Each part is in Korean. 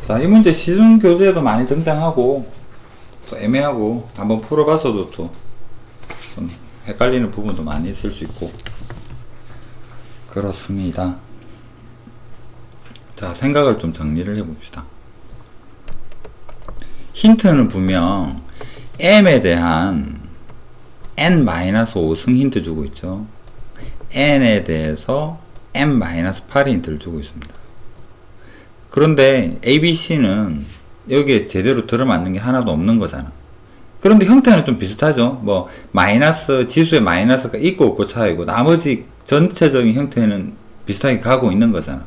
자, 이 문제 시중 교재에도 많이 등장하고 또 애매하고 한번 풀어봤어도 또 좀 헷갈리는 부분도 많이 있을 수 있고 그렇습니다. 자, 생각을 좀 정리를 해봅시다. 힌트는 분명 m에 대한 n-5승 힌트 주고 있죠. n에 대해서 n-8 힌트를 주고 있습니다. 그런데 ABC는 여기에 제대로 들어맞는 게 하나도 없는 거잖아. 그런데 형태는 좀 비슷하죠. 뭐 마이너스, 지수에 마이너스가 있고 없고 차이고 나머지 전체적인 형태는 비슷하게 가고 있는 거잖아.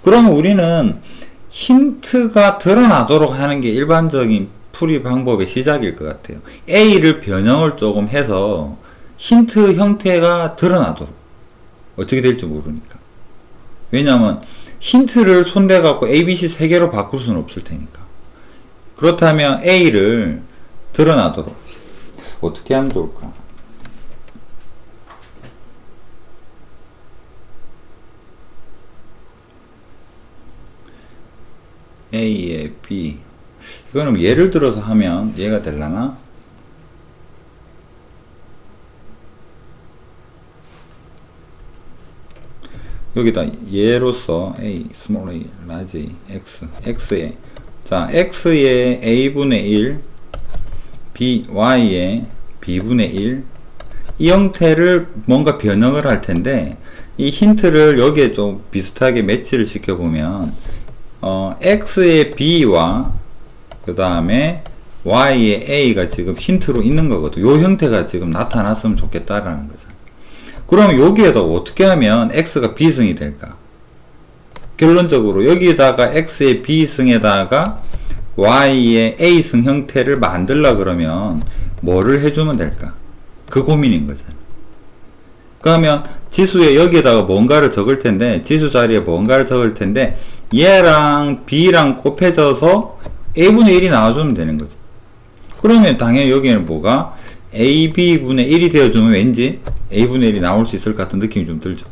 그러면 우리는 힌트가 드러나도록 하는 게 일반적인 풀이 방법의 시작일 것 같아요. A를 변형을 조금 해서 힌트 형태가 드러나도록. 어떻게 될지 모르니까. 왜냐하면 힌트를 손대갖고 ABC 3개로 바꿀 수는 없을 테니까. 그렇다면 A를 드러나도록 어떻게 하면 좋을까? A에 B. 이거는 예를 들어서 하면 이해가 되려나? 여기다 예로서 A, small a, large a, x, x에 자, x에 a분의 1, b, y에 b분의 1 이 형태를 뭔가 변형을 할 텐데 이 힌트를 여기에 좀 비슷하게 매치를 시켜보면 x의 b와 그 다음에 y의 a가 지금 힌트로 있는 거거든. 요 형태가 지금 나타났으면 좋겠다라는 거죠. 그럼 여기에다 어떻게 하면 x가 b승이 될까? 결론적으로 여기에다가 x의 b승에다가 y의 a승 형태를 만들려 그러면 뭐를 해주면 될까? 그 고민인 거잖아. 그러면 지수에 여기에다가 뭔가를 적을 텐데 지수 자리에 뭔가를 적을 텐데 얘랑 b랑 곱해져서 a분의 1이 나와주면 되는 거지. 그러면 당연히 여기에는 뭐가 ab분의 1이 되어주면 왠지 a분의 1이 나올 수 있을 것 같은 느낌이 좀 들죠.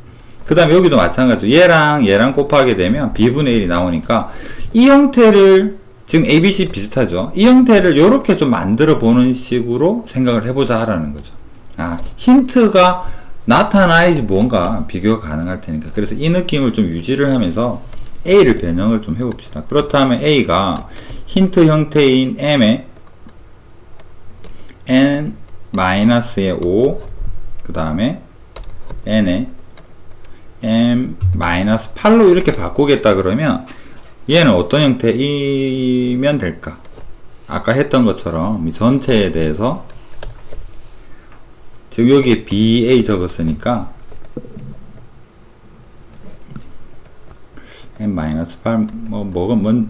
그 다음에 여기도 마찬가지로 얘랑 곱하게 되면 b분의 1이 나오니까 이 형태를 지금 ABC 비슷하죠. 이 형태를 이렇게 좀 만들어 보는 식으로 생각을 해보자 하라는 거죠. 아, 힌트가 나타나야지 뭔가 비교가 가능할 테니까. 그래서 이 느낌을 좀 유지를 하면서 A를 변형을 좀 해봅시다. 그렇다면 A가 힌트 형태인 M에 N-의 5, 그 다음에 N에 M-8로 이렇게 바꾸겠다 그러면 얘는 어떤 형태이면 될까? 아까 했던 것처럼 이 전체에 대해서 지금 여기에 BA 적었으니까 M-8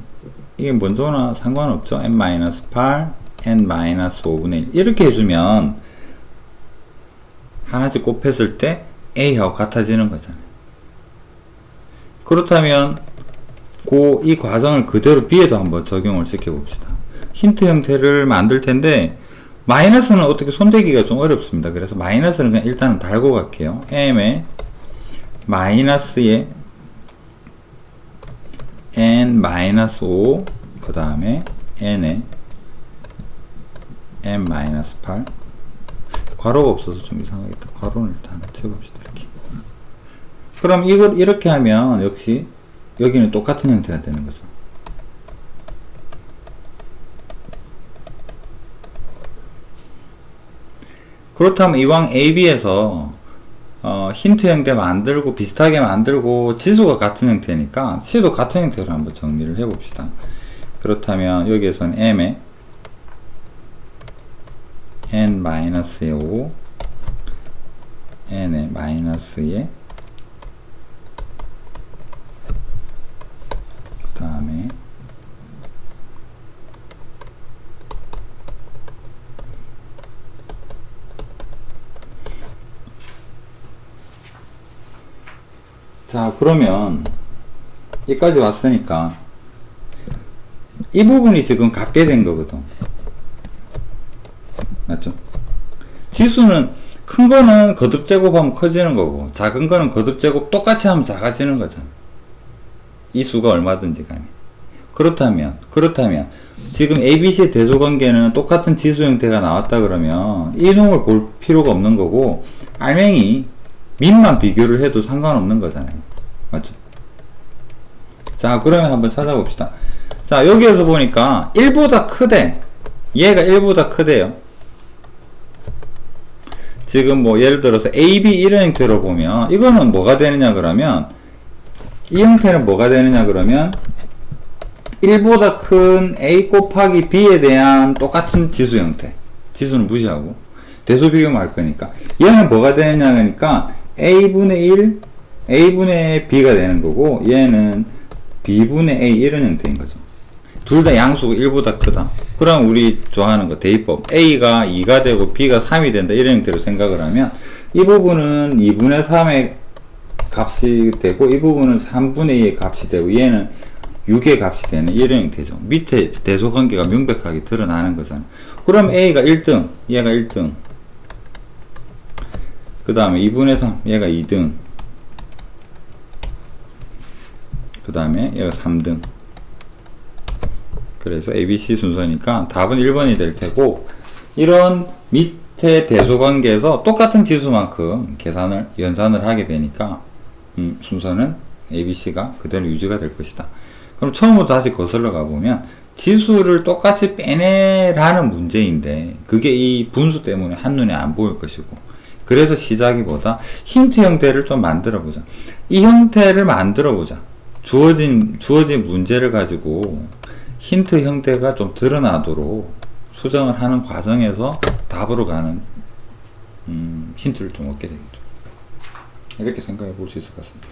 이게 먼저나 상관없죠. M-8 N-5분의 1 이렇게 해주면 하나씩 곱했을 때 A하고 같아지는 거잖아요. 그렇다면 이 과정을 그대로 B에도 한번 적용을 시켜봅시다. 힌트 형태를 만들 텐데 마이너스는 어떻게 손대기가 좀 어렵습니다. 그래서 마이너스는 그냥 일단은 달고 갈게요. M에 마이너스에 N-5 그 다음에 N에 M-8 괄호가 없어서 좀 이상하겠다. 괄호는 일단 하나 채워봅시다. 이렇게. 그럼 이걸 이렇게 하면 역시 여기는 똑같은 형태가 되는 거죠. 그렇다면 이왕 AB에서 힌트 형태 만들고 비슷하게 만들고 지수가 같은 형태니까 C도 같은 형태로 한번 정리를 해봅시다. 그렇다면 여기에서는 M에 N-의 5 N에 마이너스에 그 다음에 자, 그러면 여기까지 왔으니까 이 부분이 지금 같게 된 거거든. 맞죠? 지수는 큰 거는 거듭 제곱하면 커지는 거고 작은 거는 거듭 제곱 똑같이 하면 작아지는 거잖아. 이 수가 얼마든지 간에. 그렇다면 지금 ABC 대소관계는 똑같은 지수 형태가 나왔다 그러면 이놈을 볼 필요가 없는 거고 알맹이 밑만 비교를 해도 상관없는 거잖아요. 맞죠? 자, 그러면 한번 찾아봅시다. 자, 여기에서 보니까 1보다 크대. 얘가 1보다 크대요. 지금 뭐 예를 들어서 AB 이런 형태로 보면 이거는 뭐가 되느냐 그러면 이 형태는 뭐가 되느냐 그러면 1보다 큰 A 곱하기 B에 대한 똑같은 지수 형태. 지수는 무시하고 대소 비교만 할 거니까 얘는 뭐가 되느냐 그러니까 A분의 1 A분의 B가 되는 거고 얘는 B분의 A 이런 형태인 거죠. 둘 다 양수가 1보다 크다. 그럼 우리 좋아하는 거 대입법 A가 2가 되고 B가 3이 된다 이런 형태로 생각을 하면 이 부분은 2분의 3의 값이 되고 이 부분은 3분의 2의 값이 되고 얘는 6의 값이 되는 이런 형태죠. 밑에 대소관계가 명백하게 드러나는 거잖아. 그럼 A가 1등 얘가 1등 그 다음에 2분의 3 얘가 2등 그 다음에 얘가 3등. 그래서 ABC 순서니까 답은 1번이 될 테고 이런 밑에 대소관계에서 똑같은 지수만큼 연산을 하게 되니까 순서는 ABC가 그대로 유지가 될 것이다. 그럼 처음부터 다시 거슬러 가보면 지수를 똑같이 빼내라는 문제인데 그게 이 분수 때문에 한눈에 안 보일 것이고 그래서 시작이보다 힌트 형태를 좀 만들어 보자. 이 형태를 만들어 보자. 주어진 문제를 가지고 힌트 형태가 좀 드러나도록 수정을 하는 과정에서 답으로 가는 힌트를 좀 얻게 되겠죠. 이렇게 생각해 볼 수 있을 것 같습니다.